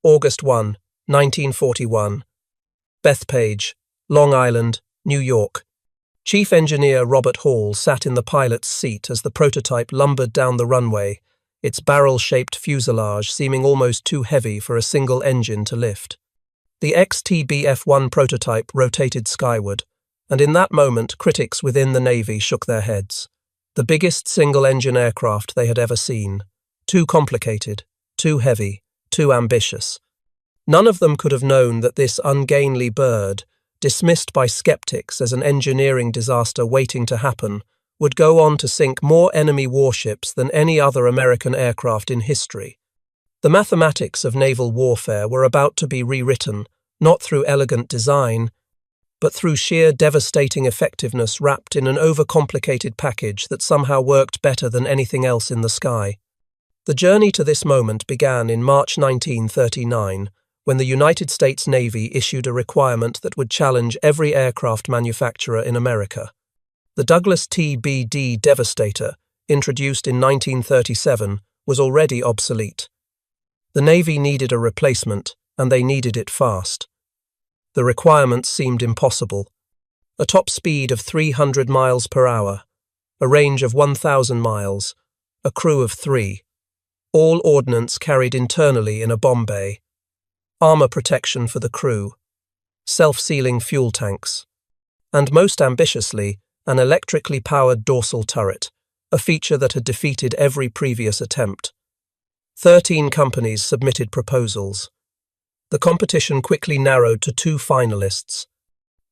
August 1, 1941. Bethpage, Long Island, New York. Chief Engineer Robert Hall sat in the pilot's seat as the prototype lumbered down the runway, its barrel-shaped fuselage seeming almost too heavy for a single engine to lift. The ex-TBF-1 prototype rotated skyward, and in that moment critics within the Navy shook their heads. The biggest single-engine aircraft they had ever seen. Too complicated, too heavy, too ambitious. None of them could have known that this ungainly bird, dismissed by skeptics as an engineering disaster waiting to happen, would go on to sink more enemy warships than any other American aircraft in history. The mathematics of naval warfare were about to be rewritten, not through elegant design, but through sheer devastating effectiveness wrapped in an overcomplicated package that somehow worked better than anything else in the sky. The journey to this moment began in March 1939, when the United States Navy issued a requirement that would challenge every aircraft manufacturer in America. The Douglas TBD Devastator, introduced in 1937, was already obsolete. The Navy needed a replacement, and they needed it fast. The requirements seemed impossible. A top speed of 300 miles per hour, a range of 1,000 miles, a crew of 3. All ordnance carried internally in a bomb bay. Armor protection for the crew. Self-sealing fuel tanks. And most ambitiously, an electrically powered dorsal turret, a feature that had defeated every previous attempt. 13 companies submitted proposals. The competition quickly narrowed to 2 finalists.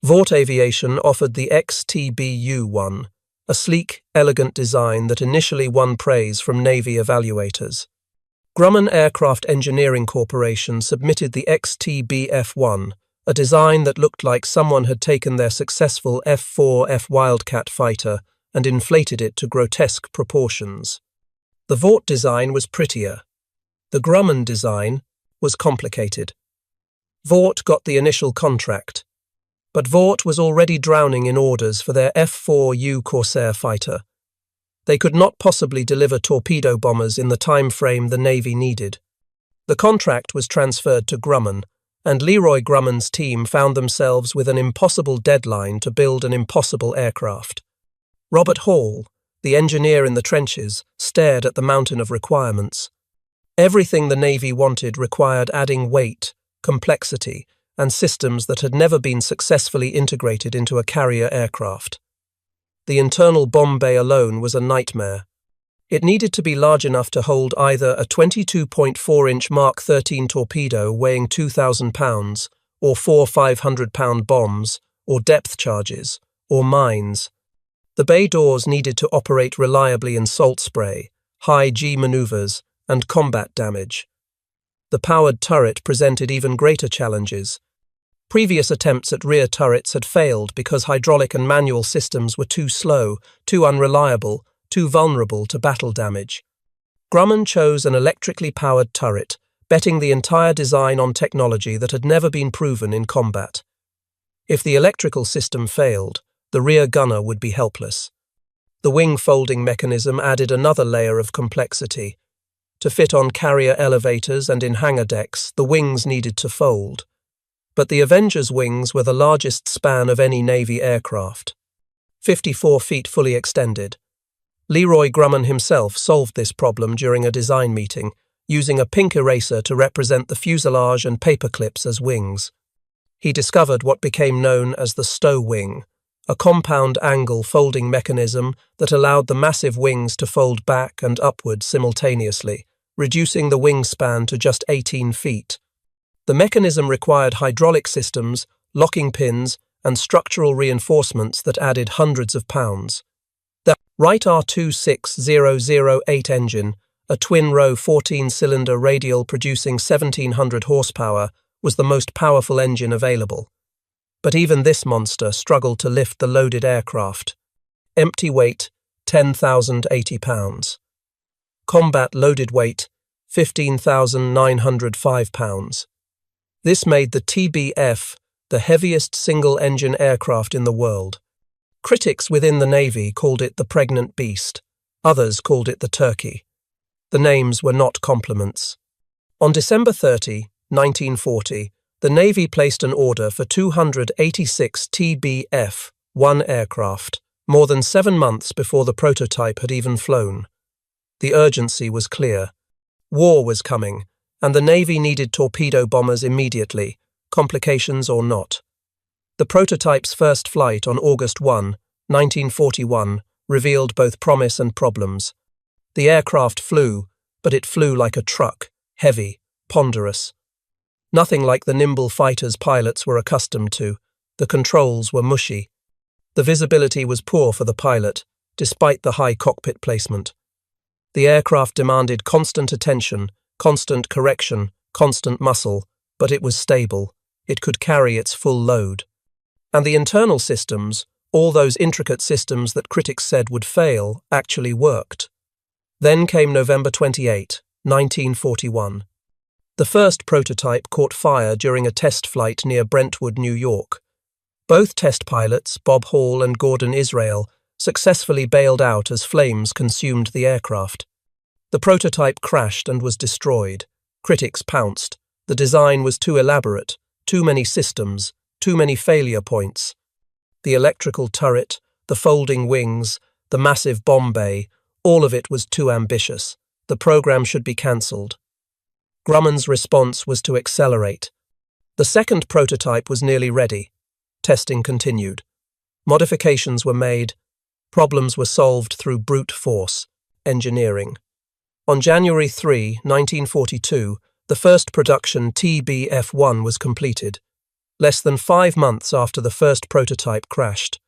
Vought Aviation offered the XTBU-1, a sleek, elegant design that initially won praise from Navy evaluators. Grumman Aircraft Engineering Corporation submitted the XTBF-1, a design that looked like someone had taken their successful F-4F Wildcat fighter and inflated it to grotesque proportions. The Vought design was prettier. The Grumman design was complicated. Vought got the initial contract, but Vought was already drowning in orders for their F-4U Corsair fighter. They could not possibly deliver torpedo bombers in the time frame the Navy needed. The contract was transferred to Grumman, and Leroy Grumman's team found themselves with an impossible deadline to build an impossible aircraft. Robert Hall, the engineer in the trenches, stared at the mountain of requirements. Everything the Navy wanted required adding weight, complexity, and systems that had never been successfully integrated into a carrier aircraft. The internal bomb bay alone was a nightmare. It needed to be large enough to hold either a 22.4-inch Mark 13 torpedo weighing 2,000 pounds, or 4 500-pound bombs, or depth charges, or mines. The bay doors needed to operate reliably in salt spray, high G maneuvers, and combat damage. The powered turret presented even greater challenges. Previous attempts at rear turrets had failed because hydraulic and manual systems were too slow, too unreliable, too vulnerable to battle damage. Grumman chose an electrically powered turret, betting the entire design on technology that had never been proven in combat. If the electrical system failed, the rear gunner would be helpless. The wing folding mechanism added another layer of complexity. To fit on carrier elevators and in hangar decks, the wings needed to fold. But the Avengers' wings were the largest span of any Navy aircraft. 54 feet fully extended. Leroy Grumman himself solved this problem during a design meeting, using a pink eraser to represent the fuselage and paper clips as wings. He discovered what became known as the stow wing, a compound angle folding mechanism that allowed the massive wings to fold back and upward simultaneously, reducing the wingspan to just 18 feet. The mechanism required hydraulic systems, locking pins, and structural reinforcements that added hundreds of pounds. The Wright R26008 engine, a twin-row 14-cylinder radial producing 1,700 horsepower, was the most powerful engine available. But even this monster struggled to lift the loaded aircraft. Empty weight, 10,080 pounds. Combat loaded weight, 15,905 pounds. This made the TBF the heaviest single-engine aircraft in the world. Critics within the Navy called it the pregnant beast. Others called it the turkey. The names were not compliments. On December 30, 1940, the Navy placed an order for 286 TBF-1 aircraft, more than 7 months before the prototype had even flown. The urgency was clear. War was coming, and the Navy needed torpedo bombers immediately, complications or not. The prototype's first flight on August 1, 1941, revealed both promise and problems. The aircraft flew, but it flew like a truck, heavy, ponderous. Nothing like the nimble fighters pilots were accustomed to. The controls were mushy. The visibility was poor for the pilot, despite the high cockpit placement. The aircraft demanded constant attention, constant correction, constant muscle, but it was stable. It could carry its full load. And the internal systems, all those intricate systems that critics said would fail, actually worked. Then came November 28, 1941. The first prototype caught fire during a test flight near Brentwood, New York. Both test pilots, Bob Hall and Gordon Israel, successfully bailed out as flames consumed the aircraft. The prototype crashed and was destroyed. Critics pounced. The design was too elaborate, too many systems, too many failure points. The electrical turret, the folding wings, the massive bomb bay, all of it was too ambitious. The program should be cancelled. Grumman's response was to accelerate. The second prototype was nearly ready. Testing continued. Modifications were made. Problems were solved through brute force, engineering. On January 3, 1942, the first production TBF-1 was completed. Less than 5 months after the first prototype crashed.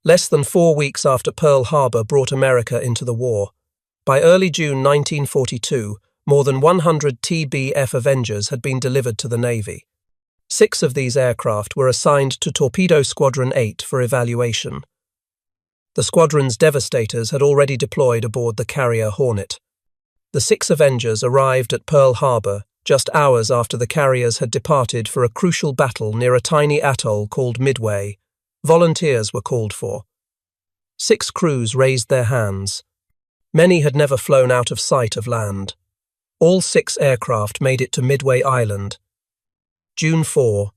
Less than 4 weeks after Pearl Harbor brought America into the war. By early June 1942, more than 100 TBF Avengers had been delivered to the Navy. 6 of these aircraft were assigned to Torpedo Squadron 8 for evaluation. The squadron's devastators had already deployed aboard the carrier Hornet. The 6 Avengers arrived at Pearl Harbor just hours after the carriers had departed for a crucial battle near a tiny atoll called Midway. Volunteers were called for. 6 crews raised their hands. Many had never flown out of sight of land. All 6 aircraft made it to Midway Island. June 4,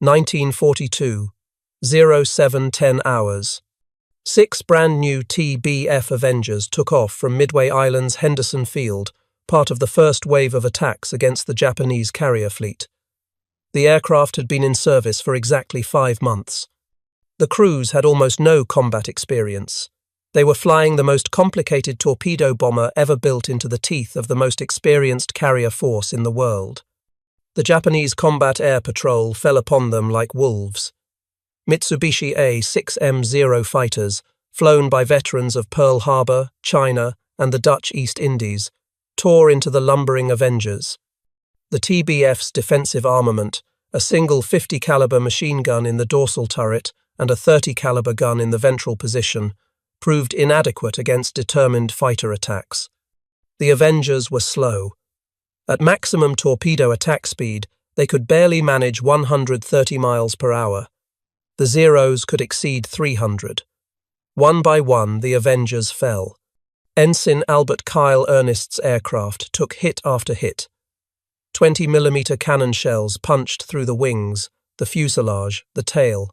1942, 07:10 hours. 6 brand-new TBF Avengers took off from Midway Island's Henderson Field, part of the first wave of attacks against the Japanese carrier fleet. The aircraft had been in service for exactly 5 months. The crews had almost no combat experience. They were flying the most complicated torpedo bomber ever built into the teeth of the most experienced carrier force in the world. The Japanese Combat Air Patrol fell upon them like wolves. Mitsubishi A-6M0 fighters, flown by veterans of Pearl Harbor, China, and the Dutch East Indies, tore into the lumbering Avengers. The TBF's defensive armament, a single 50 caliber machine gun in the dorsal turret and a 30 caliber gun in the ventral position, proved inadequate against determined fighter attacks. The Avengers were slow. At maximum torpedo attack speed, they could barely manage 130 miles per hour. The Zeros could exceed 300. One by one, the Avengers fell. Ensign Albert Kyle Ernest's aircraft took hit after hit. 20mm cannon shells punched through the wings, the fuselage, the tail.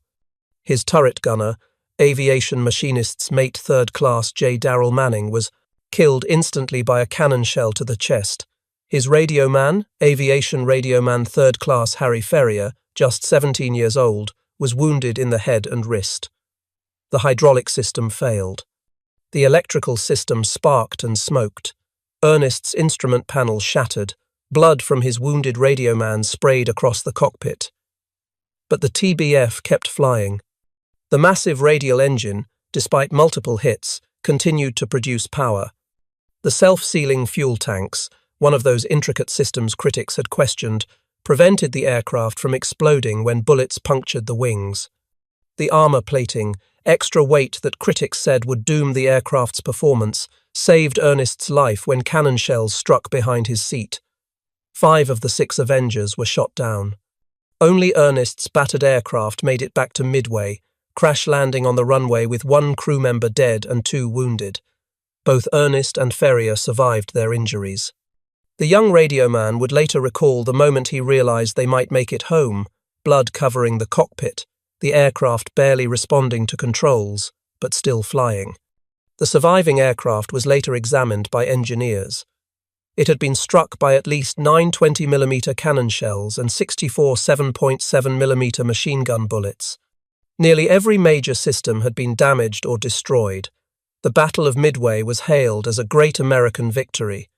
His turret gunner, aviation machinist's mate 3rd Class J. Darrell Manning, was killed instantly by a cannon shell to the chest. His radioman, aviation radioman 3rd Class Harry Ferrier, just 17 years old, was wounded in the head and wrist. The hydraulic system failed. The electrical system sparked and smoked. Ernest's instrument panel shattered. Blood from his wounded radioman sprayed across the cockpit. But the TBF kept flying. The massive radial engine, despite multiple hits, continued to produce power. The self-sealing fuel tanks, one of those intricate systems critics had questioned, prevented the aircraft from exploding when bullets punctured the wings. The armor plating, extra weight that critics said would doom the aircraft's performance, saved Ernest's life when cannon shells struck behind his seat. 5 of the 6 Avengers were shot down. Only Ernest's battered aircraft made it back to Midway, crash landing on the runway with 1 crew member dead and 2 wounded. Both Ernest and Ferrier survived their injuries. The young radio man would later recall the moment he realized they might make it home, blood covering the cockpit, the aircraft barely responding to controls, but still flying. The surviving aircraft was later examined by engineers. It had been struck by at least 9 20mm cannon shells and 64 7.7mm machine gun bullets. Nearly every major system had been damaged or destroyed. The Battle of Midway was hailed as a great American victory.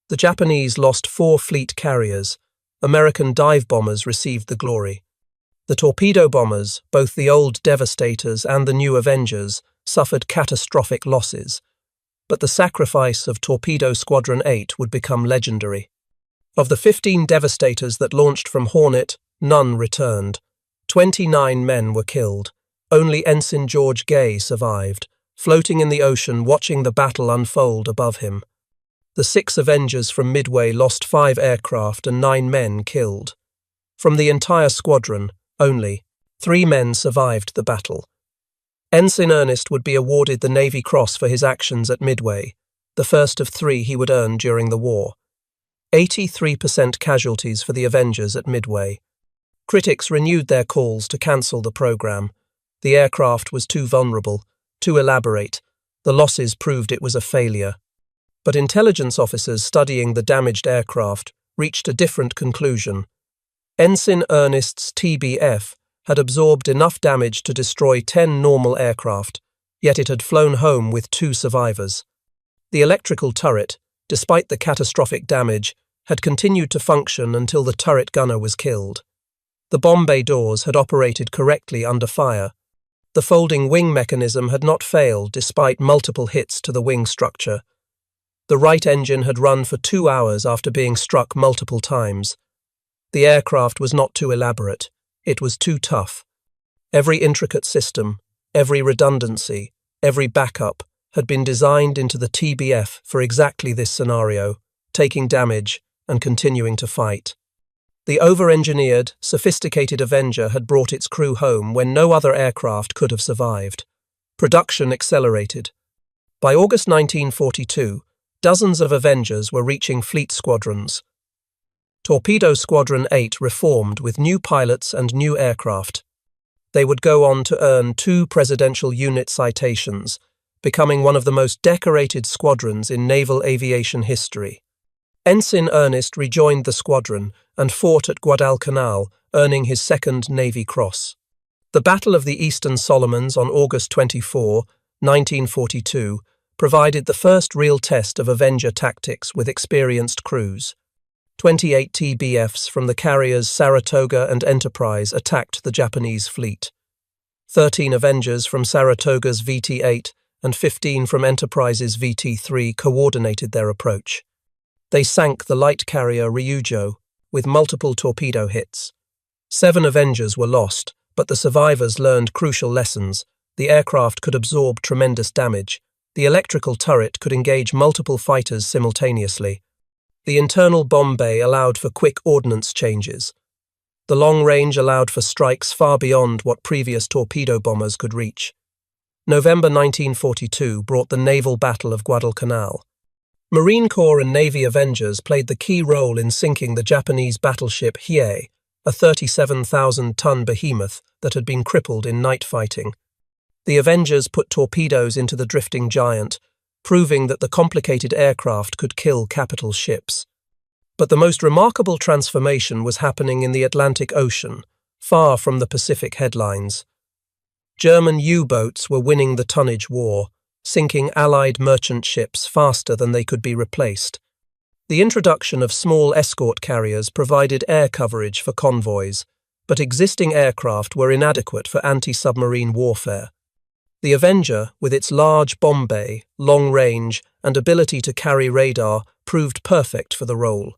The Japanese lost 4 fleet carriers. American dive bombers received the glory. The torpedo bombers, both the old Devastators and the new Avengers, suffered catastrophic losses. But the sacrifice of Torpedo Squadron 8 would become legendary. Of the 15 Devastators that launched from Hornet, none returned. 29 men were killed. Only Ensign George Gay survived, floating in the ocean watching the battle unfold above him. The 6 Avengers from Midway lost 5 aircraft and 9 men killed. From the entire squadron, only 3 men survived the battle. Ensign Ernest would be awarded the Navy Cross for his actions at Midway, the first of 3 he would earn during the war. 83% casualties for the Avengers at Midway. Critics renewed their calls to cancel the program. The aircraft was too vulnerable, too elaborate. The losses proved it was a failure. But intelligence officers studying the damaged aircraft reached a different conclusion. Ensign Ernest's TBF had absorbed enough damage to destroy 10 normal aircraft, yet it had flown home with 2 survivors. The electrical turret, despite the catastrophic damage, had continued to function until the turret gunner was killed. The bomb bay doors had operated correctly under fire. The folding wing mechanism had not failed despite multiple hits to the wing structure. The right engine had run for 2 hours after being struck multiple times. The aircraft was not too elaborate. It was too tough. Every intricate system, every redundancy, every backup had been designed into the TBF for exactly this scenario, taking damage and continuing to fight. The over-engineered, sophisticated Avenger had brought its crew home when no other aircraft could have survived. Production accelerated. By August 1942, dozens of Avengers were reaching fleet squadrons. Torpedo Squadron 8 reformed with new pilots and new aircraft. They would go on to earn 2 Presidential Unit citations, becoming one of the most decorated squadrons in naval aviation history. Ensign Ernest rejoined the squadron and fought at Guadalcanal, earning his 2nd Navy Cross. The Battle of the Eastern Solomons on August 24, 1942, provided the first real test of Avenger tactics with experienced crews. 28 TBFs from the carriers Saratoga and Enterprise attacked the Japanese fleet. 13 Avengers from Saratoga's VT-8 and 15 from Enterprise's VT-3 coordinated their approach. They sank the light carrier Ryujo with multiple torpedo hits. 7 Avengers were lost, but the survivors learned crucial lessons. The aircraft could absorb tremendous damage. The electrical turret could engage multiple fighters simultaneously. The internal bomb bay allowed for quick ordnance changes. The long range allowed for strikes far beyond what previous torpedo bombers could reach. November 1942 brought the naval battle of Guadalcanal. Marine Corps and Navy Avengers played the key role in sinking the Japanese battleship Hiei, a 37,000-ton behemoth that had been crippled in night fighting. The Avengers put torpedoes into the drifting giant, proving that the complicated aircraft could kill capital ships. But the most remarkable transformation was happening in the Atlantic Ocean, far from the Pacific headlines. German U-boats were winning the tonnage war, sinking Allied merchant ships faster than they could be replaced. The introduction of small escort carriers provided air coverage for convoys, but existing aircraft were inadequate for anti-submarine warfare. The Avenger, with its large bomb bay, long range, and ability to carry radar, proved perfect for the role.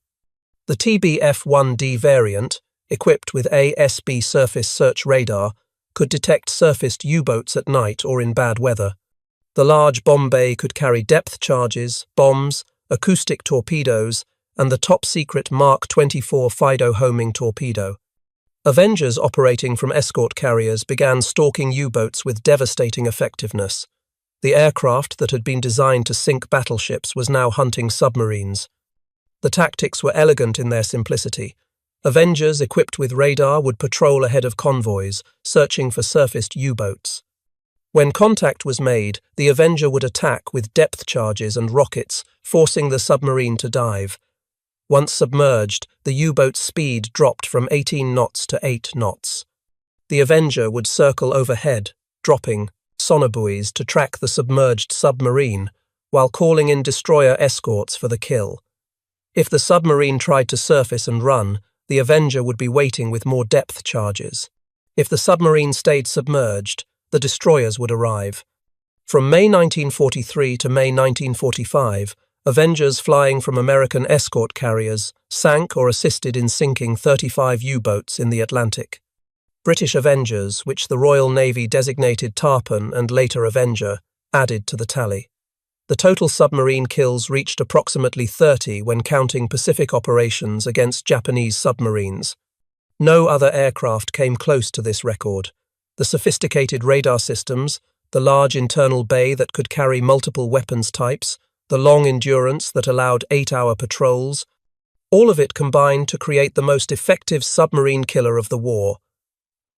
The TBF-1D variant, equipped with ASB surface search radar, could detect surfaced U-boats at night or in bad weather. The large bomb bay could carry depth charges, bombs, acoustic torpedoes, and the top-secret Mark 24 Fido homing torpedo. Avengers operating from escort carriers began stalking U-boats with devastating effectiveness. The aircraft that had been designed to sink battleships was now hunting submarines. The tactics were elegant in their simplicity. Avengers equipped with radar would patrol ahead of convoys, searching for surfaced U-boats. When contact was made, the Avenger would attack with depth charges and rockets, forcing the submarine to dive. Once submerged, the U-boat's speed dropped from 18 knots to 8 knots. The Avenger would circle overhead, dropping sonobuoys to track the submerged submarine, while calling in destroyer escorts for the kill. If the submarine tried to surface and run, the Avenger would be waiting with more depth charges. If the submarine stayed submerged, the destroyers would arrive. From May 1943 to May 1945, Avengers flying from American escort carriers sank or assisted in sinking 35 U-boats in the Atlantic. British Avengers, which the Royal Navy designated Tarpon and later Avenger, added to the tally. The total submarine kills reached approximately 30 when counting Pacific operations against Japanese submarines. No other aircraft came close to this record. The sophisticated radar systems, the large internal bay that could carry multiple weapons types, the long endurance that allowed 8-hour patrols, all of it combined to create the most effective submarine killer of the war.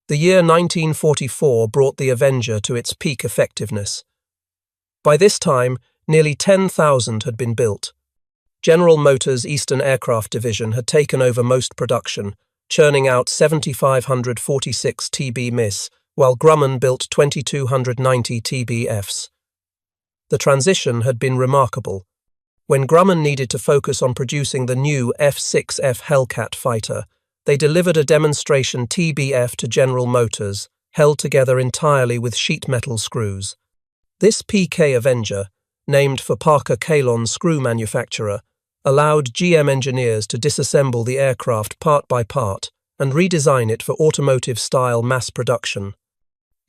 The year 1944 brought the Avenger to its peak effectiveness. By this time, nearly 10,000 had been built. General Motors' Eastern Aircraft Division had taken over most production, churning out 7,546 TB-MIS, while Grumman built 2,290 TBFs. The transition had been remarkable. When Grumman needed to focus on producing the new F-6F Hellcat fighter, they delivered a demonstration TBF to General Motors, held together entirely with sheet metal screws. This PK Avenger, named for Parker Kalon's screw manufacturer, allowed GM engineers to disassemble the aircraft part by part and redesign it for automotive-style mass production.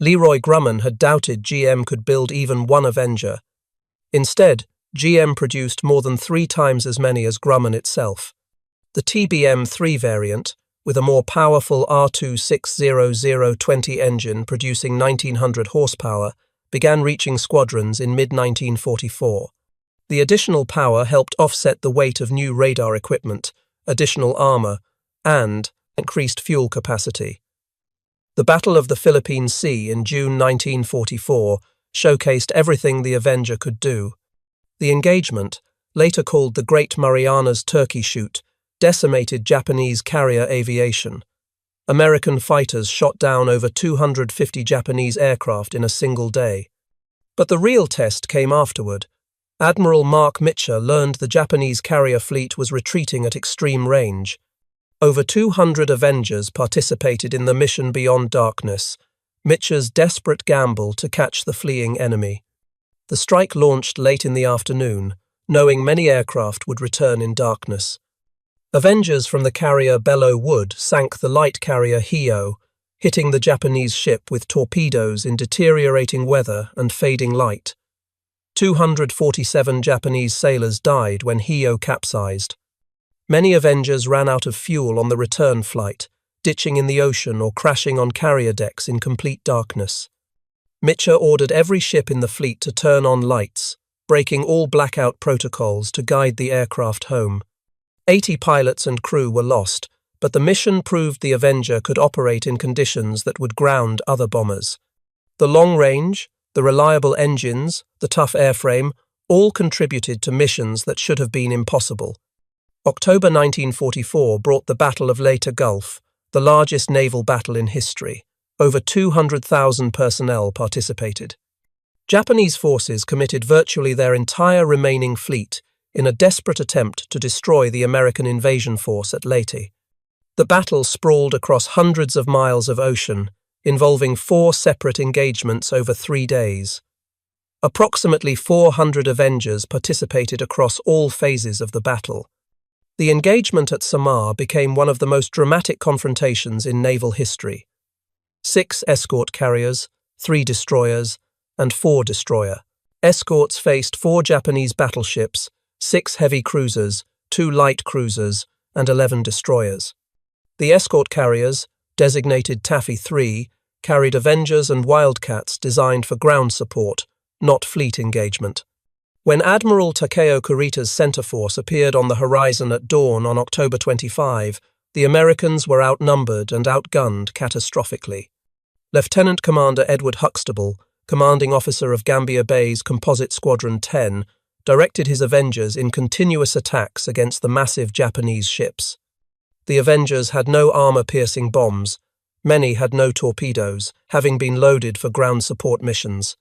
Leroy Grumman had doubted GM could build even one Avenger. Instead, GM produced more than 3 times as many as Grumman itself. The TBM-3 variant, with a more powerful R260-020 engine producing 1,900 horsepower, began reaching squadrons in mid-1944. The additional power helped offset the weight of new radar equipment, additional armor, and increased fuel capacity. The Battle of the Philippine Sea in June 1944 showcased everything the Avenger could do. The engagement, later called the Great Marianas Turkey Shoot, decimated Japanese carrier aviation. American fighters shot down over 250 Japanese aircraft in a single day. But the real test came afterward. Admiral Mark Mitcher learned the Japanese carrier fleet was retreating at extreme range. Over 200 Avengers participated in the mission Beyond Darkness, Mitcher's desperate gamble to catch the fleeing enemy. The strike launched late in the afternoon, knowing many aircraft would return in darkness. Avengers from the carrier Belleau Wood sank the light carrier Hio, hitting the Japanese ship with torpedoes in deteriorating weather and fading light. 247 Japanese sailors died when Hio capsized. Many Avengers ran out of fuel on the return flight, ditching in the ocean or crashing on carrier decks in complete darkness. Mitcher ordered every ship in the fleet to turn on lights, breaking all blackout protocols to guide the aircraft home. 80 pilots and crew were lost, but the mission proved the Avenger could operate in conditions that would ground other bombers. The long range, the reliable engines, the tough airframe, all contributed to missions that should have been impossible. October 1944 brought the Battle of Leyte Gulf, the largest naval battle in history. Over 200,000 personnel participated. Japanese forces committed virtually their entire remaining fleet in a desperate attempt to destroy the American invasion force at Leyte. The battle sprawled across hundreds of miles of ocean, involving 4 separate engagements over 3 days. Approximately 400 Avengers participated across all phases of the battle. The engagement at Samar became one of the most dramatic confrontations in naval history. 6 escort carriers, 3 destroyers, and 4 destroyer escorts faced 4 Japanese battleships, 6 heavy cruisers, 2 light cruisers, and 11 destroyers. The escort carriers, designated Taffy 3, carried Avengers and Wildcats designed for ground support, not fleet engagement. When Admiral Takeo Kurita's center force appeared on the horizon at dawn on October 25, the Americans were outnumbered and outgunned catastrophically. Lieutenant Commander Edward Huxtable, commanding officer of Gambier Bay's Composite Squadron 10, directed his Avengers in continuous attacks against the massive Japanese ships. The Avengers had no armor-piercing bombs. Many had no torpedoes, having been loaded for ground support missions.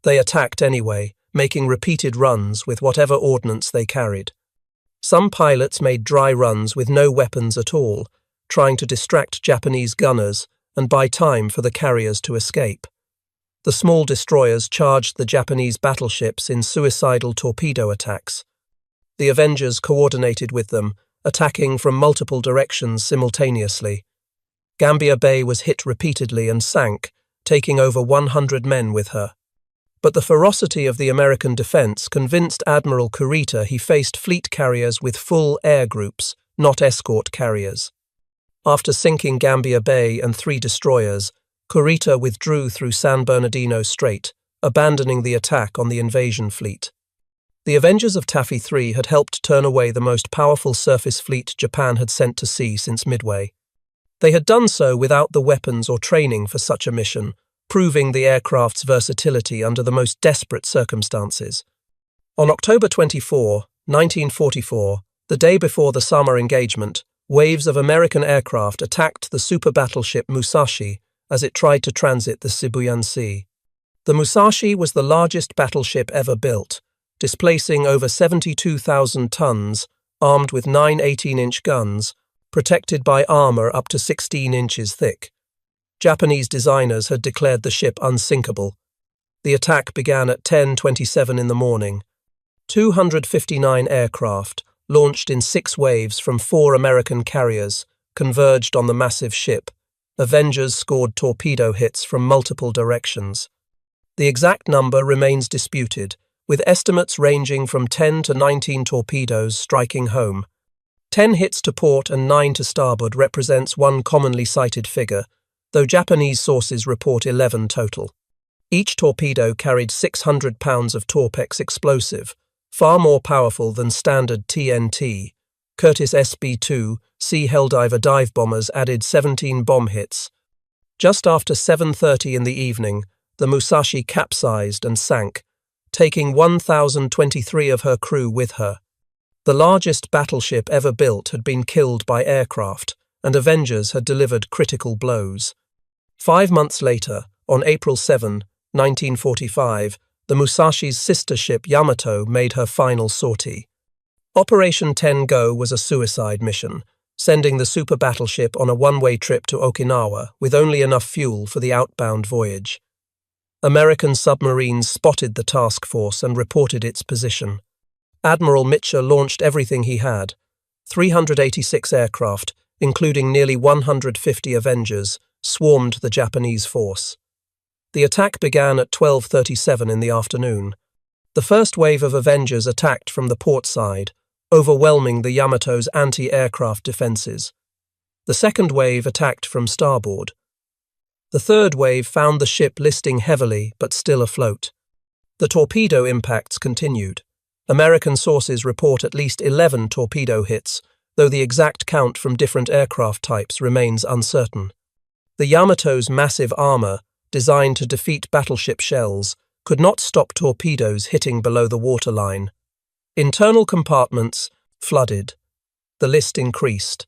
They attacked anyway, making repeated runs with whatever ordnance they carried. Some pilots made dry runs with no weapons at all, trying to distract Japanese gunners and buy time for the carriers to escape. The small destroyers charged the Japanese battleships in suicidal torpedo attacks. The Avengers coordinated with them, attacking from multiple directions simultaneously. Gambier Bay was hit repeatedly and sank, taking over 100 men with her. But the ferocity of the American defense convinced Admiral Kurita he faced fleet carriers with full air groups, not escort carriers. After sinking Gambier Bay and 3 destroyers, Kurita withdrew through San Bernardino Strait, abandoning the attack on the invasion fleet. The Avengers of Taffy 3 had helped turn away the most powerful surface fleet Japan had sent to sea since Midway. They had done so without the weapons or training for such a mission, proving the aircraft's versatility under the most desperate circumstances. On October 24, 1944, the day before the summer engagement, waves of American aircraft attacked the super battleship Musashi as it tried to transit the Sibuyan Sea. The Musashi was the largest battleship ever built, displacing over 72,000 tons, armed with 9 18-inch guns, protected by armor up to 16 inches thick. Japanese designers had declared the ship unsinkable. The attack began at 10:27 in the morning. 259 aircraft, launched in 6 waves from 4 American carriers, converged on the massive ship. Avengers scored torpedo hits from multiple directions. The exact number remains disputed, with estimates ranging from 10 to 19 torpedoes striking home. 10 hits to port and 9 to starboard represents one commonly cited figure, though Japanese sources report 11 total. Each torpedo carried 600 pounds of Torpex explosive, far more powerful than standard TNT. Curtiss SB-2 Sea Helldiver dive bombers added 17 bomb hits. Just after 7:30 in the evening, the Musashi capsized and sank, taking 1,023 of her crew with her. The largest battleship ever built had been killed by aircraft, and Avengers had delivered critical blows. 5 months later, on April 7, 1945, the Musashi's sister ship Yamato made her final sortie. Operation 10 Go was a suicide mission, sending the super battleship on a one-way trip to Okinawa with only enough fuel for the outbound voyage. American submarines spotted the task force and reported its position. Admiral Mitchell launched everything he had. 386 aircraft, including nearly 150 Avengers, swarmed the Japanese force. The attack began at 12:37 in the afternoon. The first wave of Avengers attacked from the port side, overwhelming the Yamato's anti-aircraft defenses. The second wave attacked from starboard. The third wave found the ship listing heavily but still afloat. The torpedo impacts continued. American sources report at least 11 torpedo hits, though the exact count from different aircraft types remains uncertain. The Yamato's massive armor, designed to defeat battleship shells, could not stop torpedoes hitting below the waterline. Internal compartments flooded. The list increased.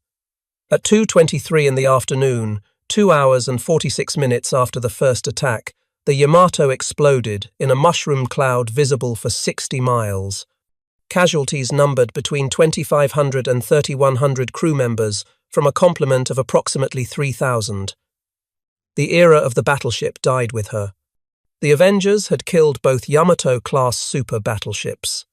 At 2:23 in the afternoon, 2 hours and 46 minutes after the first attack, the Yamato exploded in a mushroom cloud visible for 60 miles. Casualties numbered between 2,500 and 3,100 crew members from a complement of approximately 3,000. The era of the battleship died with her. The Avengers had killed both Yamato-class super battleships.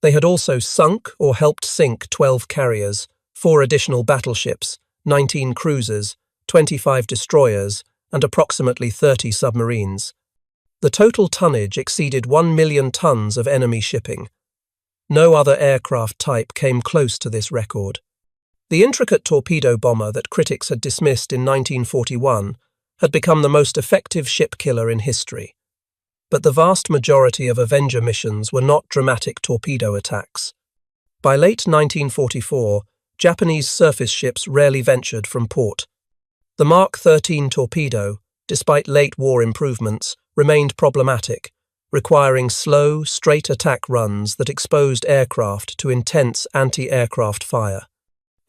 They had also sunk or helped sink 12 carriers, 4 additional battleships, 19 cruisers, 25 destroyers, and approximately 30 submarines. The total tonnage exceeded 1 million tons of enemy shipping. No other aircraft type came close to this record. The intricate torpedo bomber that critics had dismissed in 1941 had become the most effective ship killer in history. but the vast majority of Avenger missions were not dramatic torpedo attacks. By late 1944, Japanese surface ships rarely ventured from port. The Mark 13 torpedo, despite late war improvements, remained problematic, requiring slow, straight attack runs that exposed aircraft to intense anti-aircraft fire.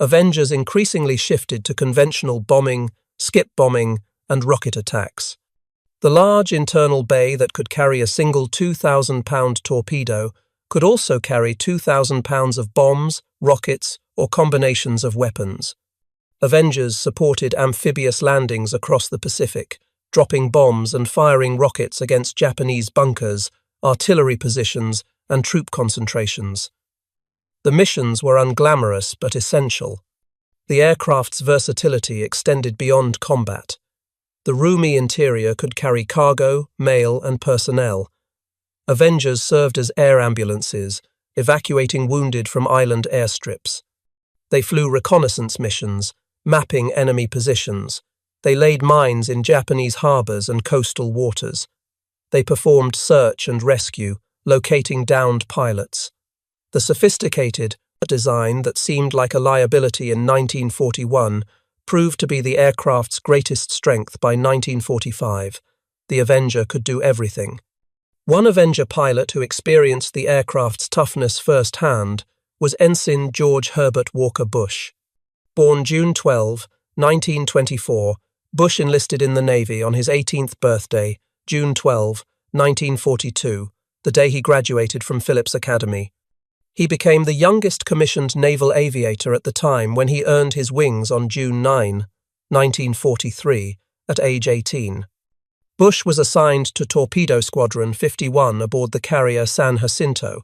Avengers increasingly shifted to conventional bombing, skip bombing, and rocket attacks. The large internal bay that could carry a single 2,000-pound torpedo could also carry 2,000 pounds of bombs, rockets, or combinations of weapons. Avengers supported amphibious landings across the Pacific, dropping bombs and firing rockets against Japanese bunkers, artillery positions, and troop concentrations. The missions were unglamorous but essential. The aircraft's versatility extended beyond combat. The roomy interior could carry cargo, mail, and personnel. Avengers served as air ambulances, evacuating wounded from island airstrips. They flew reconnaissance missions, mapping enemy positions. They laid mines in Japanese harbors and coastal waters. They performed search and rescue, locating downed pilots. The sophisticated design that seemed like a liability in 1941 proved to be the aircraft's greatest strength by 1945. The Avenger could do everything. One Avenger pilot who experienced the aircraft's toughness firsthand was Ensign George Herbert Walker Bush. Born June 12, 1924, Bush enlisted in the Navy on his 18th birthday, June 12, 1942, the day he graduated from Phillips Academy. He became the youngest commissioned naval aviator at the time when he earned his wings on June 9, 1943, at age 18. Bush was assigned to Torpedo Squadron 51 aboard the carrier San Jacinto.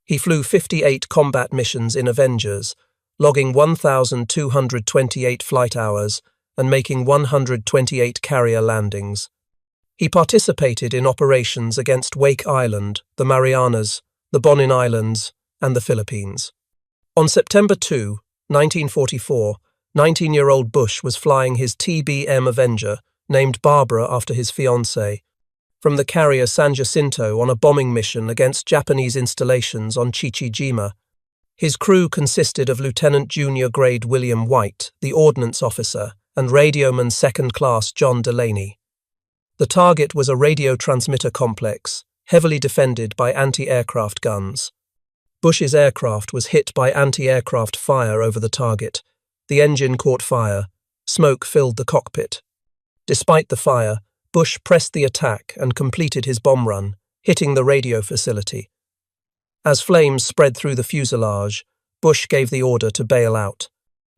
He flew 58 combat missions in Avengers, logging 1,228 flight hours and making 128 carrier landings. He participated in operations against Wake Island, the Marianas, the Bonin Islands, and the Philippines. On September 2, 1944, 19-year-old Bush was flying his TBM Avenger, named Barbara after his fiancée, from the carrier San Jacinto on a bombing mission against Japanese installations on Chichijima. His crew consisted of Lieutenant Junior Grade William White, the ordnance officer, and radioman Second Class John Delaney. The target was a radio transmitter complex, heavily defended by anti-aircraft guns. Bush's aircraft was hit by anti-aircraft fire over the target. The engine caught fire. Smoke filled the cockpit. Despite the fire, Bush pressed the attack and completed his bomb run, hitting the radio facility. As flames spread through the fuselage, Bush gave the order to bail out.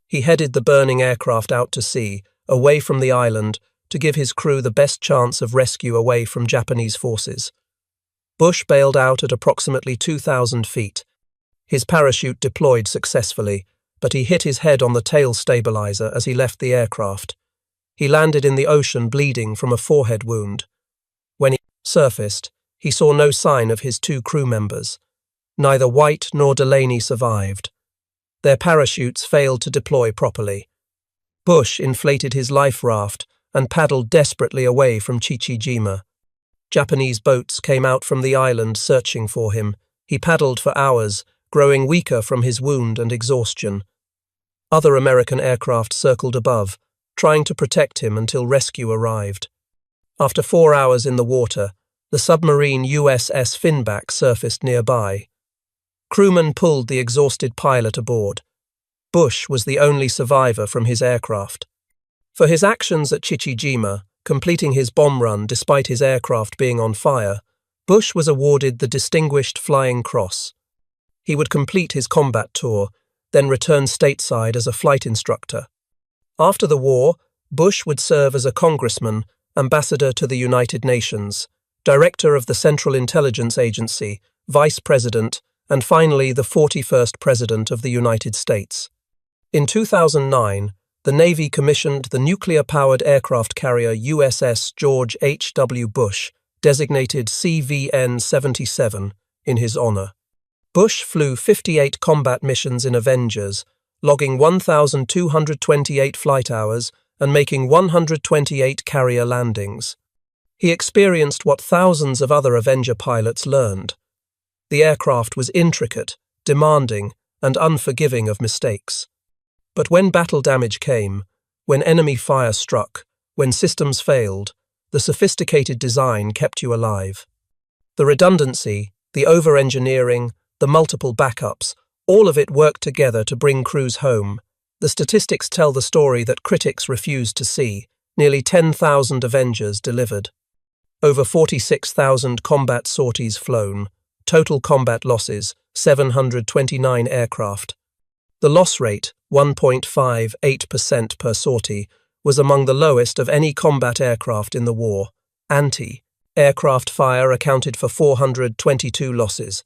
He headed the burning aircraft out to sea, away from the island, to give his crew the best chance of rescue away from Japanese forces. Bush bailed out at approximately 2,000 feet. His parachute deployed successfully, but he hit his head on the tail stabilizer as he left the aircraft. He landed in the ocean bleeding from a forehead wound. When he surfaced, he saw no sign of his two crew members. Neither White nor Delaney survived. Their parachutes failed to deploy properly. Bush inflated his life raft and paddled desperately away from Chichijima. Japanese boats came out from the island searching for him. He paddled for hours, growing weaker from his wound and exhaustion. Other American aircraft circled above, trying to protect him until rescue arrived. After 4 hours in the water, the submarine USS Finback surfaced nearby. Crewmen pulled the exhausted pilot aboard. Bush was the only survivor from his aircraft. For his actions at Chichijima, completing his bomb run despite his aircraft being on fire, Bush was awarded the Distinguished Flying Cross. He would complete his combat tour, then return stateside as a flight instructor. After the war, Bush would serve as a congressman, ambassador to the United Nations, director of the Central Intelligence Agency, vice president, and finally the 41st President of the United States. In 2009, the Navy commissioned the nuclear-powered aircraft carrier USS George H.W. Bush, designated CVN-77, in his honor. Bush flew 58 combat missions in Avengers, logging 1,228 flight hours and making 128 carrier landings. He experienced what thousands of other Avenger pilots learned. The aircraft was intricate, demanding, and unforgiving of mistakes. But when battle damage came, when enemy fire struck, when systems failed, the sophisticated design kept you alive. The redundancy, the over-engineering, the multiple backups, all of it worked together to bring crews home. The statistics tell the story that critics refused to see. Nearly 10,000 Avengers delivered. Over 46,000 combat sorties flown. Total combat losses, 729 aircraft. The loss rate, 1.58% per sortie, was among the lowest of any combat aircraft in the war. Anti-aircraft fire accounted for 422 losses.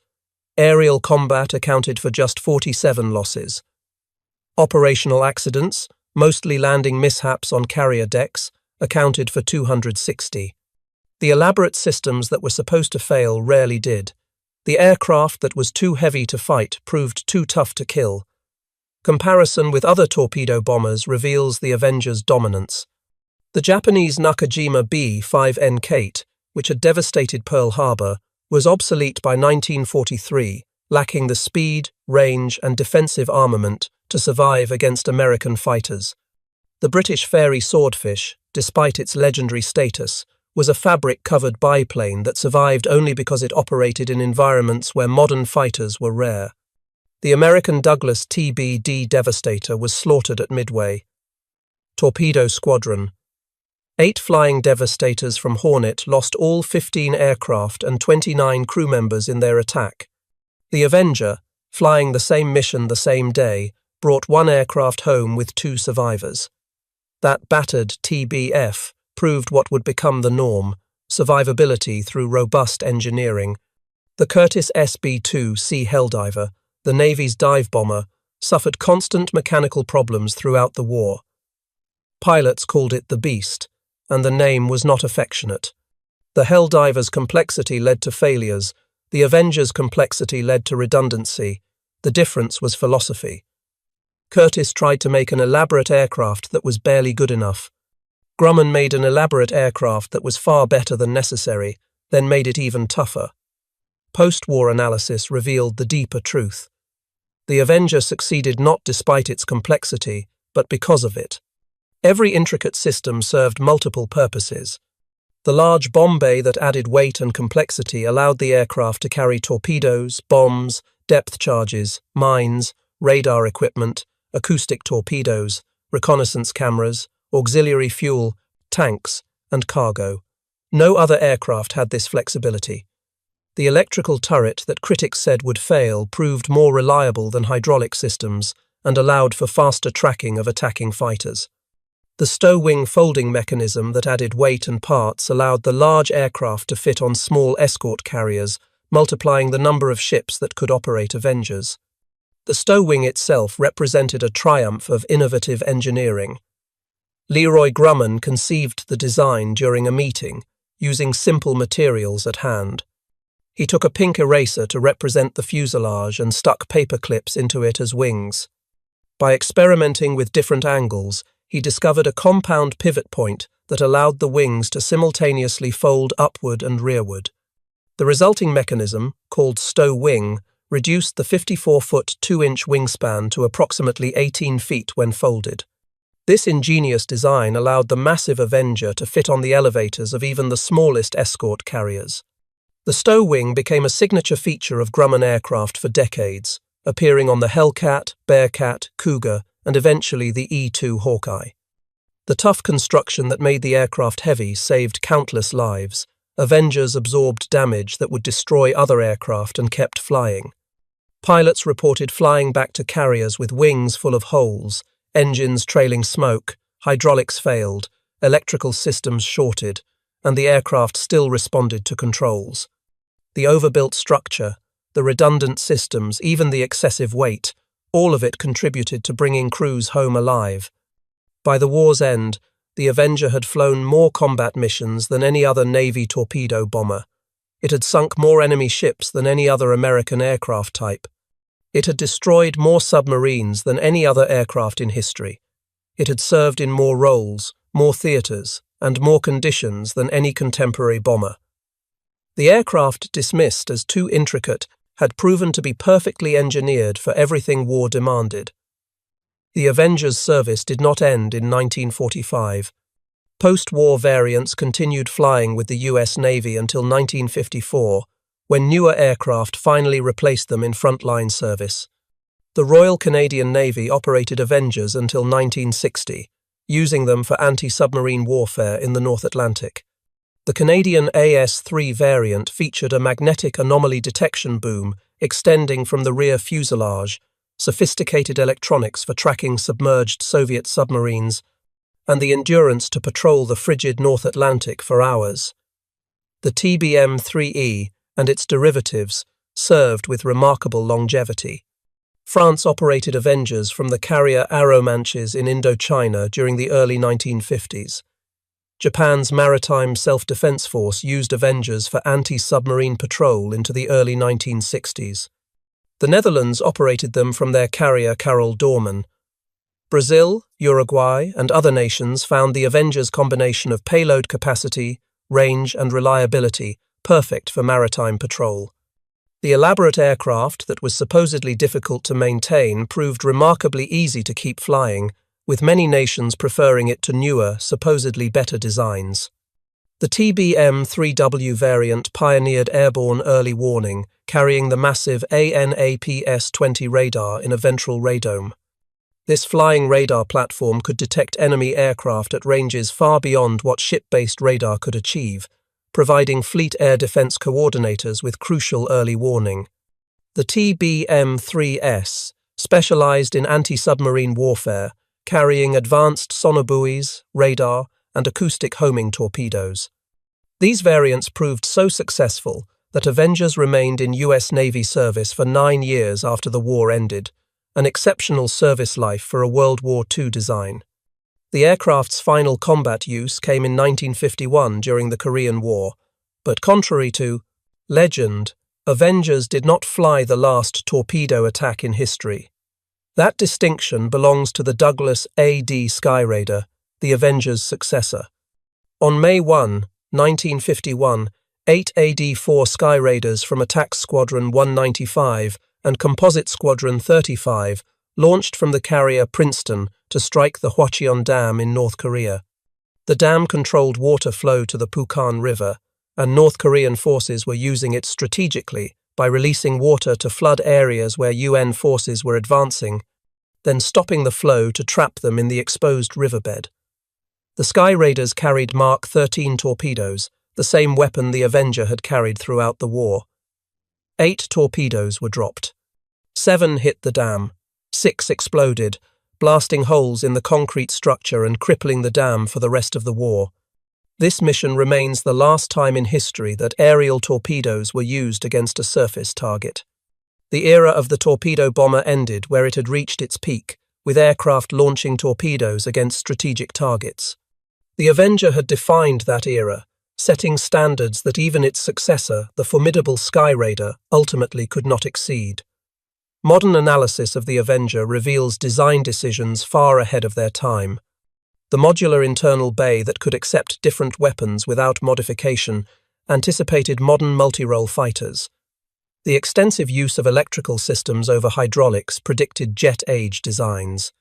Aerial combat accounted for just 47 losses. Operational accidents, mostly landing mishaps on carrier decks, accounted for 260. The elaborate systems that were supposed to fail rarely did. The aircraft that was too heavy to fight proved too tough to kill. Comparison with other torpedo bombers reveals the Avengers' dominance. The Japanese Nakajima B-5N Kate, which had devastated Pearl Harbor, was obsolete by 1943, lacking the speed, range, and defensive armament to survive against American fighters. The British Fairey Swordfish, despite its legendary status, was a fabric-covered biplane that survived only because it operated in environments where modern fighters were rare. The American Douglas TBD Devastator was slaughtered at Midway. Torpedo Squadron. 8 flying Devastators from Hornet lost all 15 aircraft and 29 crew members in their attack. The Avenger, flying the same mission the same day, brought 1 aircraft home with 2 survivors. That battered TBF proved what would become the norm, survivability through robust engineering. The Curtiss SB-2 Sea Helldiver, the Navy's dive bomber, suffered constant mechanical problems throughout the war. Pilots called it the Beast, and the name was not affectionate. The Helldiver's complexity led to failures, the Avenger's complexity led to redundancy. The difference was philosophy. Curtiss tried to make an elaborate aircraft that was barely good enough. Grumman made an elaborate aircraft that was far better than necessary, then made it even tougher. Post-war analysis revealed the deeper truth. The Avenger succeeded not despite its complexity, but because of it. Every intricate system served multiple purposes. The large bomb bay that added weight and complexity allowed the aircraft to carry torpedoes, bombs, depth charges, mines, radar equipment, acoustic torpedoes, reconnaissance cameras, auxiliary fuel, tanks, and cargo. No other aircraft had this flexibility. The electrical turret that critics said would fail proved more reliable than hydraulic systems and allowed for faster tracking of attacking fighters. The stow-wing folding mechanism that added weight and parts allowed the large aircraft to fit on small escort carriers, multiplying the number of ships that could operate Avengers. The stow-wing itself represented a triumph of innovative engineering. Leroy Grumman conceived the design during a meeting, using simple materials at hand. He took a pink eraser to represent the fuselage and stuck paper clips into it as wings. By experimenting with different angles, he discovered a compound pivot point that allowed the wings to simultaneously fold upward and rearward. The resulting mechanism, called stow-wing, reduced the 54-foot 2-inch wingspan to approximately 18 feet when folded. This ingenious design allowed the massive Avenger to fit on the elevators of even the smallest escort carriers. The stow-wing became a signature feature of Grumman aircraft for decades, appearing on the Hellcat, Bearcat, Cougar, and eventually the E-2 Hawkeye. The tough construction that made the aircraft heavy saved countless lives. Avengers absorbed damage that would destroy other aircraft and kept flying. Pilots reported flying back to carriers with wings full of holes, engines trailing smoke, hydraulics failed, electrical systems shorted, and the aircraft still responded to controls. The overbuilt structure, the redundant systems, even the excessive weight, all of it contributed to bringing crews home alive. By the war's end, the Avenger had flown more combat missions than any other Navy torpedo bomber. It had sunk more enemy ships than any other American aircraft type. It had destroyed more submarines than any other aircraft in history. It had served in more roles, more theaters, and more conditions than any contemporary bomber. The aircraft, dismissed as too intricate, had proven to be perfectly engineered for everything war demanded. The Avengers service did not end in 1945. Post-war variants continued flying with the US Navy until 1954, when newer aircraft finally replaced them in frontline service. The Royal Canadian Navy operated Avengers until 1960, using them for anti-submarine warfare in the North Atlantic. The Canadian AS-3 variant featured a magnetic anomaly detection boom extending from the rear fuselage, sophisticated electronics for tracking submerged Soviet submarines, and the endurance to patrol the frigid North Atlantic for hours. The TBM-3E and its derivatives served with remarkable longevity. France operated Avengers from the carrier Arrow-Manches in Indochina during the early 1950s. Japan's Maritime Self-Defense Force used Avengers for anti-submarine patrol into the early 1960s. The Netherlands operated them from their carrier Carol Doorman. Brazil, Uruguay, and other nations found the Avengers' combination of payload capacity, range, and reliability perfect for maritime patrol. The elaborate aircraft that was supposedly difficult to maintain proved remarkably easy to keep flying, with many nations preferring it to newer, supposedly better designs. The TBM-3W variant pioneered airborne early warning, carrying the massive ANAPS-20 radar in a ventral radome. This flying radar platform could detect enemy aircraft at ranges far beyond what ship-based radar could achieve, providing fleet air defense coordinators with crucial early warning. The TBM-3S specialized in anti-submarine warfare, carrying advanced sonobuoys, radar, and acoustic homing torpedoes. These variants proved so successful that Avengers remained in US Navy service for 9 years after the war ended, an exceptional service life for a World War II design. The aircraft's final combat use came in 1951 during the Korean War, but contrary to legend, Avengers did not fly the last torpedo attack in history. That distinction belongs to the Douglas A.D. Skyraider, the Avengers' successor. On May 1, 1951, 8 AD-4 Skyraiders from Attack Squadron 195 and Composite Squadron 35 launched from the carrier Princeton to strike the Hwacheon Dam in North Korea. The dam controlled water flow to the Pukan River, and North Korean forces were using it strategically by releasing water to flood areas where UN forces were advancing, then stopping the flow to trap them in the exposed riverbed. The Skyraiders carried Mark 13 torpedoes, the same weapon the Avenger had carried throughout the war. 8 torpedoes were dropped. 7 hit the dam. 6 exploded, blasting holes in the concrete structure and crippling the dam for the rest of the war. This mission remains the last time in history that aerial torpedoes were used against a surface target. The era of the torpedo bomber ended where it had reached its peak, with aircraft launching torpedoes against strategic targets. The Avenger had defined that era, setting standards that even its successor, the formidable Skyraider, ultimately could not exceed. Modern analysis of the Avenger reveals design decisions far ahead of their time. The modular internal bay that could accept different weapons without modification anticipated modern multi-role fighters. The extensive use of electrical systems over hydraulics predicted jet-age designs.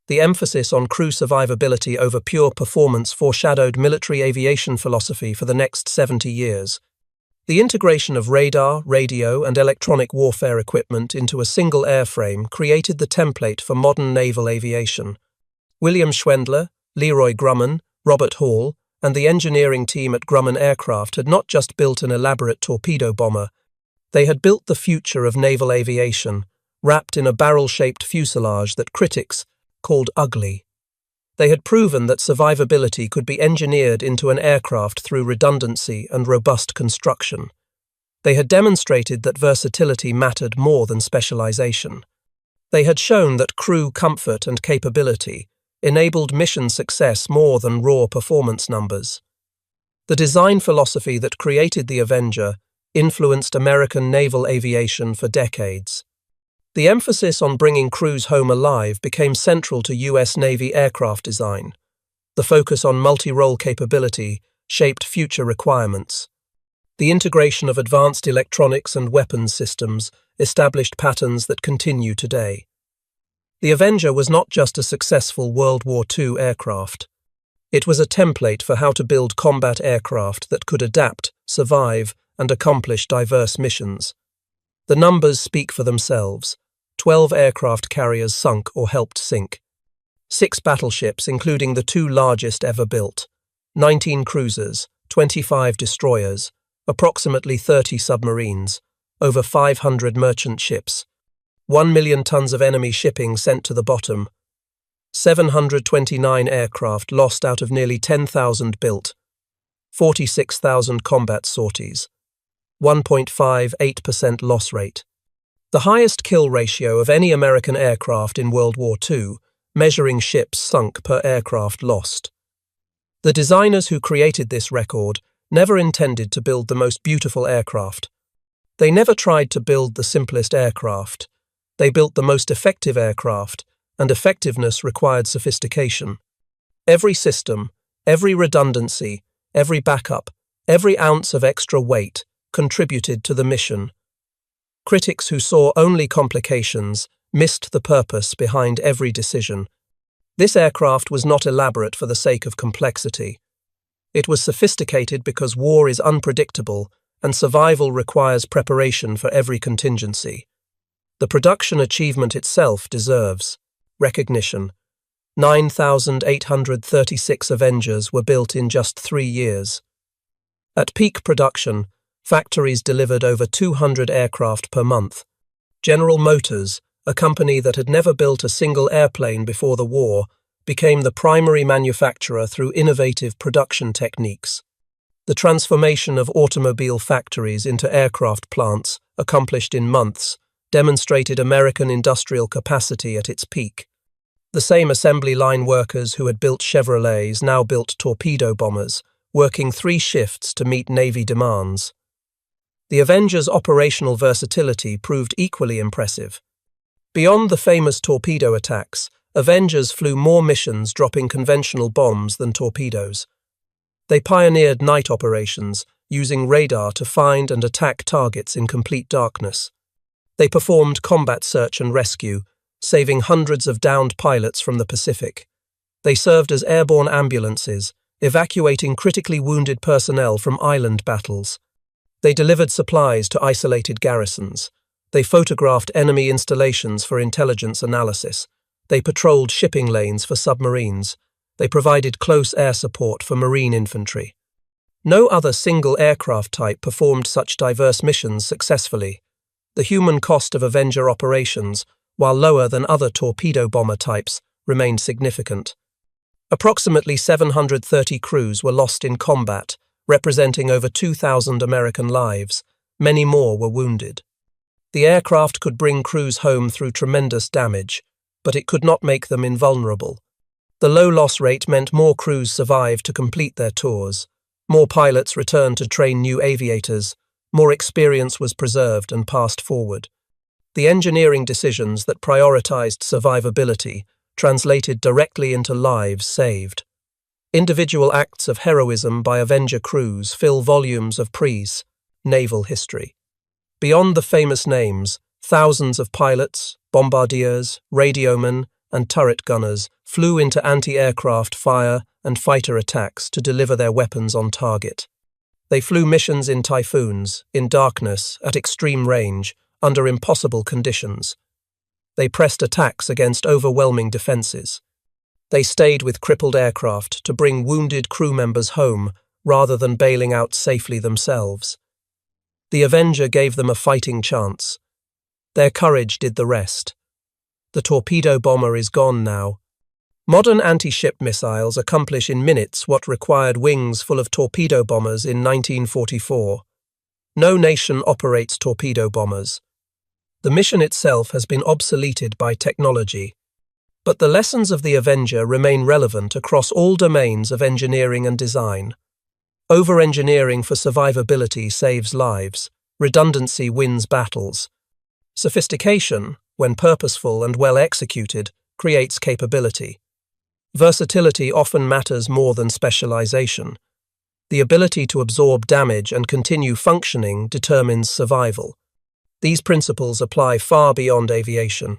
The emphasis on crew survivability over pure performance foreshadowed military aviation philosophy for the next 70 years. The integration of radar, radio, and electronic warfare equipment into a single airframe created the template for modern naval aviation. William Schwendler, Leroy Grumman, Robert Hall, and the engineering team at Grumman Aircraft had not just built an elaborate torpedo bomber, they had built the future of naval aviation, wrapped in a barrel-shaped fuselage that critics called ugly. They had proven that survivability could be engineered into an aircraft through redundancy and robust construction. They had demonstrated that versatility mattered more than specialization. They had shown that crew comfort and capability enabled mission success more than raw performance numbers. The design philosophy that created the Avenger influenced American naval aviation for decades. The emphasis on bringing crews home alive became central to US Navy aircraft design. The The focus on multi-role capability shaped future requirements. The integration of advanced electronics and weapons systems established patterns that continue today. The Avenger was not just a successful World War II aircraft. It was a template for how to build combat aircraft that could adapt, survive, and accomplish diverse missions. The numbers speak for themselves. 12 aircraft carriers sunk or helped sink. 6 battleships, including the 2 largest ever built. 19 cruisers, 25 destroyers, approximately 30 submarines, over 500 merchant ships. 1 million tons of enemy shipping sent to the bottom. 729 aircraft lost out of nearly 10,000 built. 46,000 combat sorties. 1.58% loss rate. The highest kill ratio of any American aircraft in World War II, measuring ships sunk per aircraft lost. The designers who created this record never intended to build the most beautiful aircraft. They never tried to build the simplest aircraft. They built the most effective aircraft, and effectiveness required sophistication. Every system, every redundancy, every backup, every ounce of extra weight contributed to the mission. Critics who saw only complications missed the purpose behind every decision. This aircraft was not elaborate for the sake of complexity. It was sophisticated because war is unpredictable and survival requires preparation for every contingency. The production achievement itself deserves recognition. 9,836 Avengers were built in just 3 years. At peak production, factories delivered over 200 aircraft per month. General Motors, a company that had never built a single airplane before the war, became the primary manufacturer through innovative production techniques. The transformation of automobile factories into aircraft plants, accomplished in months, demonstrated American industrial capacity at its peak. The same assembly line workers who had built Chevrolets now built torpedo bombers, working 3 shifts to meet Navy demands. The Avengers' operational versatility proved equally impressive. Beyond the famous torpedo attacks, Avengers flew more missions dropping conventional bombs than torpedoes. They pioneered night operations, using radar to find and attack targets in complete darkness. They performed combat search and rescue, saving hundreds of downed pilots from the Pacific. They served as airborne ambulances, evacuating critically wounded personnel from island battles. They delivered supplies to isolated garrisons. They photographed enemy installations for intelligence analysis. They patrolled shipping lanes for submarines. They provided close air support for marine infantry. No other single aircraft type performed such diverse missions successfully. The human cost of Avenger operations, while lower than other torpedo bomber types, remained significant. Approximately 730 crews were lost in combat, representing over 2,000 American lives. Many more were wounded. The aircraft could bring crews home through tremendous damage, but it could not make them invulnerable. The low loss rate meant more crews survived to complete their tours. More pilots returned to train new aviators. More experience was preserved and passed forward. The engineering decisions that prioritized survivability translated directly into lives saved. Individual acts of heroism by Avenger crews fill volumes of naval history. Beyond the famous names, thousands of pilots, bombardiers, radiomen, and turret gunners flew into anti-aircraft fire and fighter attacks to deliver their weapons on target. They flew missions in typhoons, in darkness, at extreme range, under impossible conditions. They pressed attacks against overwhelming defenses. They stayed with crippled aircraft to bring wounded crew members home rather than bailing out safely themselves. The Avenger gave them a fighting chance. Their courage did the rest. The torpedo bomber is gone now. Modern anti-ship missiles accomplish in minutes what required wings full of torpedo bombers in 1944. No nation operates torpedo bombers. The mission itself has been obsoleted by technology, but the lessons of the Avenger remain relevant across all domains of engineering and design. Over-engineering for survivability saves lives. Redundancy wins battles. Sophistication, when purposeful and well executed, creates capability. Versatility often matters more than specialization. The ability to absorb damage and continue functioning determines survival. These principles apply far beyond aviation.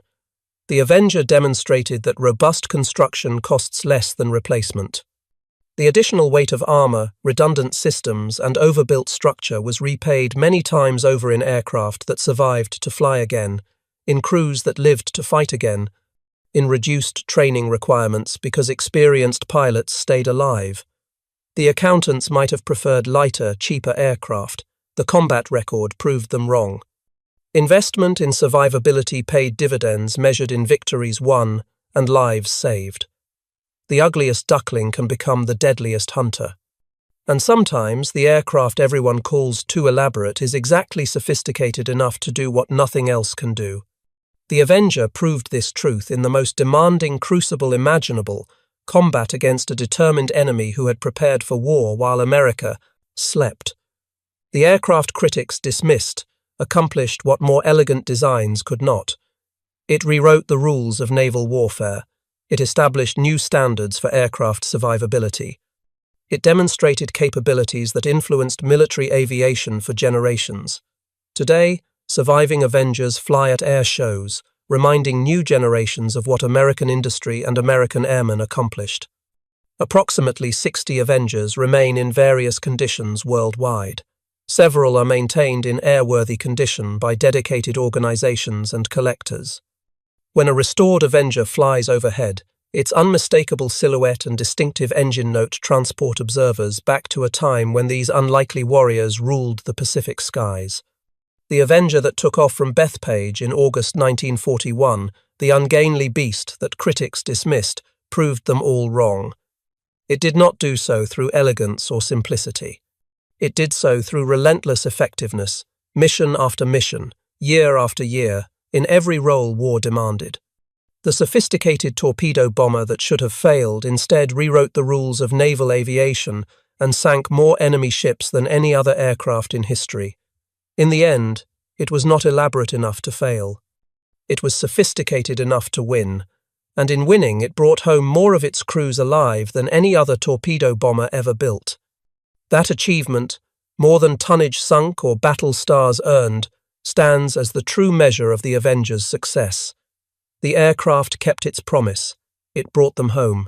The Avenger demonstrated that robust construction costs less than replacement. The additional weight of armor, redundant systems, and overbuilt structure was repaid many times over in aircraft that survived to fly again, in crews that lived to fight again, in reduced training requirements because experienced pilots stayed alive. The accountants might have preferred lighter, cheaper aircraft. The combat record proved them wrong. Investment in survivability paid dividends measured in victories won and lives saved. The ugliest duckling can become the deadliest hunter. And sometimes the aircraft everyone calls too elaborate is exactly sophisticated enough to do what nothing else can do. The Avenger proved this truth in the most demanding crucible imaginable, combat against a determined enemy who had prepared for war while America slept. The aircraft critics dismissed, accomplished what more elegant designs could not. It rewrote the rules of naval warfare. It established new standards for aircraft survivability. It demonstrated capabilities that influenced military aviation for generations. Today, surviving Avengers fly at air shows, reminding new generations of what American industry and American airmen accomplished. Approximately 60 Avengers remain in various conditions worldwide. Several are maintained in airworthy condition by dedicated organizations and collectors. When a restored Avenger flies overhead, its unmistakable silhouette and distinctive engine note transport observers back to a time when these unlikely warriors ruled the Pacific skies. The Avenger that took off from Bethpage in August 1941, the ungainly beast that critics dismissed, proved them all wrong. It did not do so through elegance or simplicity. It did so through relentless effectiveness, mission after mission, year after year, in every role war demanded. The sophisticated torpedo bomber that should have failed instead rewrote the rules of naval aviation and sank more enemy ships than any other aircraft in history. In the end, it was not elaborate enough to fail. It was sophisticated enough to win, and in winning it brought home more of its crews alive than any other torpedo bomber ever built. That achievement, more than tonnage sunk or battle stars earned, stands as the true measure of the Avengers' success. The aircraft kept its promise. It brought them home.